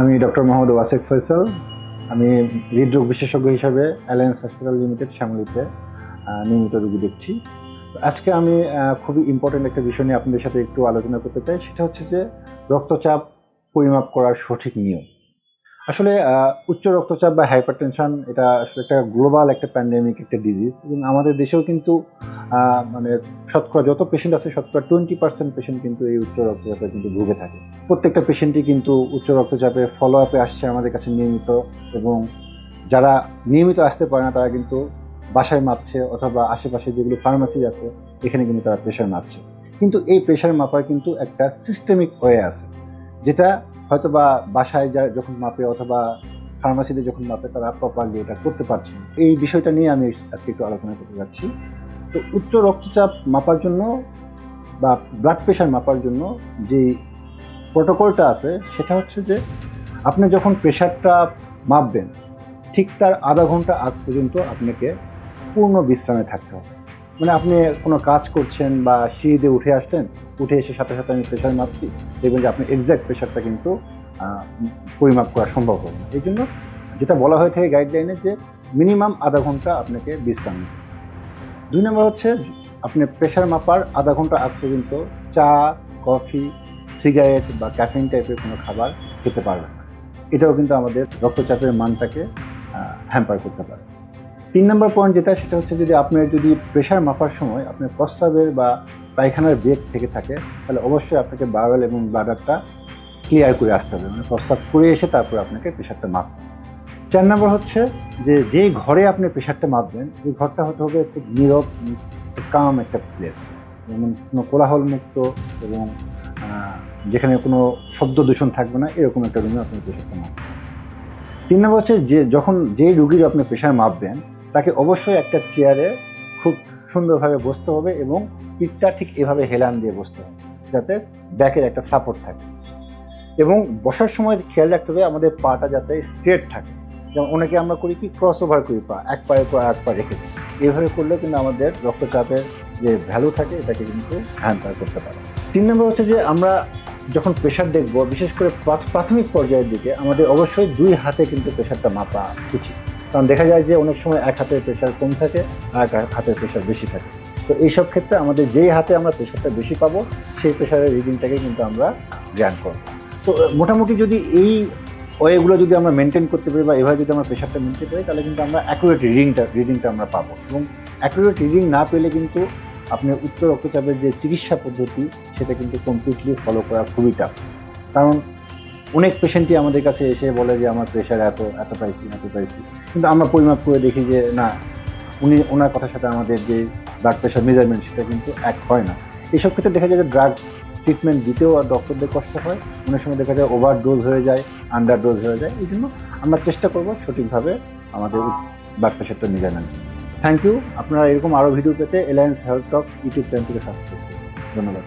আমি ডক্টর মোহাম্মদ ওয়াসিফ ফয়সাল। আমি হৃদরোগ বিশেষজ্ঞ হিসাবে অ্যালায়েন্স হসপিটাল লিমিটেড শ্যামলীতে নিয়মিত রোগী দেখছি। আজকে আমি খুবই ইম্পর্টেন্ট একটা বিষয় নিয়ে আপনাদের সাথে একটু আলোচনা করতে চাই। সেটা হচ্ছে যে রক্তচাপ পরিমাপ করার সঠিক নিয়ম। আসলে উচ্চ রক্তচাপ বা হাইপারটেনশন এটা আসলে একটা গ্লোবাল একটা প্যান্ডেমিক একটা ডিজিজ, এবং আমাদের দেশেও কিন্তু মানে শতকরা যত পেশেন্ট আছে শতকরা 20% পেশেন্ট কিন্তু এই উচ্চ রক্তচাপে কিন্তু ভুগে থাকে। প্রত্যেকটা পেশেন্টই কিন্তু উচ্চ রক্তচাপে ফলো আপে আসছে আমাদের কাছে নিয়মিত, এবং যারা নিয়মিত আসতে পারে না তারা কিন্তু বাসায় মাপছে, অথবা আশেপাশে যেগুলো ফার্মাসি আছে এখানে কিন্তু তারা প্রেশার মাপছে। কিন্তু এই প্রেশার মাপার কিন্তু একটা সিস্টেমিক ওয়ে আছে, যেটা হয়তো বা বাসায় যখন মাপে অথবা ফার্মাসিতে যখন মাপে তারা প্রপারলি এটা করতে পারছে না। এই বিষয়টা নিয়ে আমি আজকে একটু আলোচনা করতে যাচ্ছি। তো উচ্চ রক্তচাপ মাপার জন্য বা ব্লাড প্রেশার মাপার জন্য যে প্রোটোকলটা আছে সেটা হচ্ছে যে আপনি যখন প্রেশারটা মাপবেন ঠিক তার আধা ঘন্টা আগ পর্যন্ত আপনাকে পূর্ণ বিশ্রামে থাকতে হবে। মানে আপনি কোনো কাজ করছেন বা সিঁড়িতে উঠে আসছেন, উঠে এসে সাথে সাথে আমি প্রেশার মাপছি, দেখবেন যে আপনি এক্স্যাক্ট প্রেশারটা কিন্তু পরিমাপ করা সম্ভব হবে না। এই জন্য যেটা বলা হয়ে থাকে গাইডলাইনে যে মিনিমাম আধা ঘন্টা আপনাকে বিশ্রাম নিতে হবে। 2 নম্বর হচ্ছে আপনি প্রেশার মাপার আধা ঘন্টা আগ পর্যন্ত চা, কফি, সিগারেট বা ক্যাফিন টাইপের কোনো খাবার খেতে পারবেন না। এটাও কিন্তু আমাদের রক্তচাপের মানটাকে হ্যাম্পার করতে পারে। 3 নম্বর পয়েন্ট যেটা, সেটা হচ্ছে আপনার যদি প্রেশার মাপার সময় আপনার প্রস্রাবের বা পায়খানার বেগ থেকে থাকে, তাহলে অবশ্যই আপনাকে বাওয়েল এবং ব্লাডারটা ক্লিয়ার করে আসতে হবে। মানে প্রস্রাব করে এসে তারপর আপনাকে প্রেশারটা মাপতে হবে। 4 নম্বর হচ্ছে যেই ঘরে আপনি প্রেশারটা মাপবেন এই ঘরটা হতে হবে একটু নীরব, কাম একটা প্লেস, যেমন কোনো কোলাহল মুক্ত এবং যেখানে কোনো শব্দ দূষণ থাকবে না, এরকম একটা রুমে আপনি প্রেশারটা মাপবেন। 3 নম্বর হচ্ছে যখন যেই রুগীর আপনি প্রেশার মাপবেন তাকে অবশ্যই একটা চেয়ারে খুব সুন্দরভাবে বসতে হবে, এবং পিঠটা ঠিক এভাবে হেলান দিয়ে বসতে হবে যাতে ব্যাকের একটা সাপোর্ট থাকে। এবং বসার সময় খেয়াল রাখতে হবে আমাদের পাটা যাতে স্ট্রেট থাকে। যেমন অনেকে আমরা করি কি ক্রস ওভার করি, পা এক পায়ের পর এক পা রেখে দিই। এইভাবে করলে কিন্তু আমাদের রক্তচাপের যে ভ্যালু থাকে এটাকে কিন্তু হ্যাম্পার করতে পারে। 3 নম্বর হচ্ছে আমরা যখন প্রেশার দেখব, বিশেষ করে প্রাথমিক পর্যায়ের দিকে আমাদের অবশ্যই 2 হাতে কিন্তু প্রেশারটা মাপা উচিত। কারণ দেখা যায় যে অনেক সময় এক হাতের প্রেশার কম থাকে আর এক হাতের প্রেশার বেশি থাকে। তো এইসব ক্ষেত্রে আমাদের যেই হাতে আমরা প্রেশারটা বেশি পাবো সেই প্রেশারের রিডিংটাকে কিন্তু আমরা জ্ঞান করবো। তো মোটামুটি যদি এই ওয়েগুলো যদি আমরা মেনটেন করতে পারি বা এভাবে যদি আমরা প্রেশারটা মেনটেন করি, তাহলে কিন্তু আমরা অ্যাকুরেট রিডিংটা আমরা পাবো। এবং অ্যাকুরেট রিডিং না পেলে কিন্তু আপনি উচ্চ রক্তচাপের যে চিকিৎসা পদ্ধতি সেটা কিন্তু কমপ্লিটলি ফলো করা খুবই টাফ। কারণ অনেক পেশেন্টই আমাদের কাছে এসে বলে যে আমার প্রেশার এত পাইছি। কিন্তু আমরা পরিমাপ করে দেখি যে না, ওনার কথার সাথে আমাদের যে ব্লাড প্রেশার মেজারমেন্ট সেটা কিন্তু এক হয় না। এইসব ক্ষেত্রে দেখা যায় যে ড্রাগ ট্রিটমেন্ট দিতেও ডক্টরদের কষ্ট হয়, অনেক সময় দেখা যায় ওভার ডোজ হয়ে যায়, আন্ডার ডোজ হয়ে যায়। এই জন্য আমরা চেষ্টা করব সঠিকভাবে আমাদের ব্লাড প্রেশারটা মেজারমেন্ট। Thank you. আপনারা এরকম আরও ভিডিও পেতে অ্যালায়েন্স হেলথ টক ইউটিউব চ্যানেল থেকে সাবস্ক্রাইব করুন। ধন্যবাদ।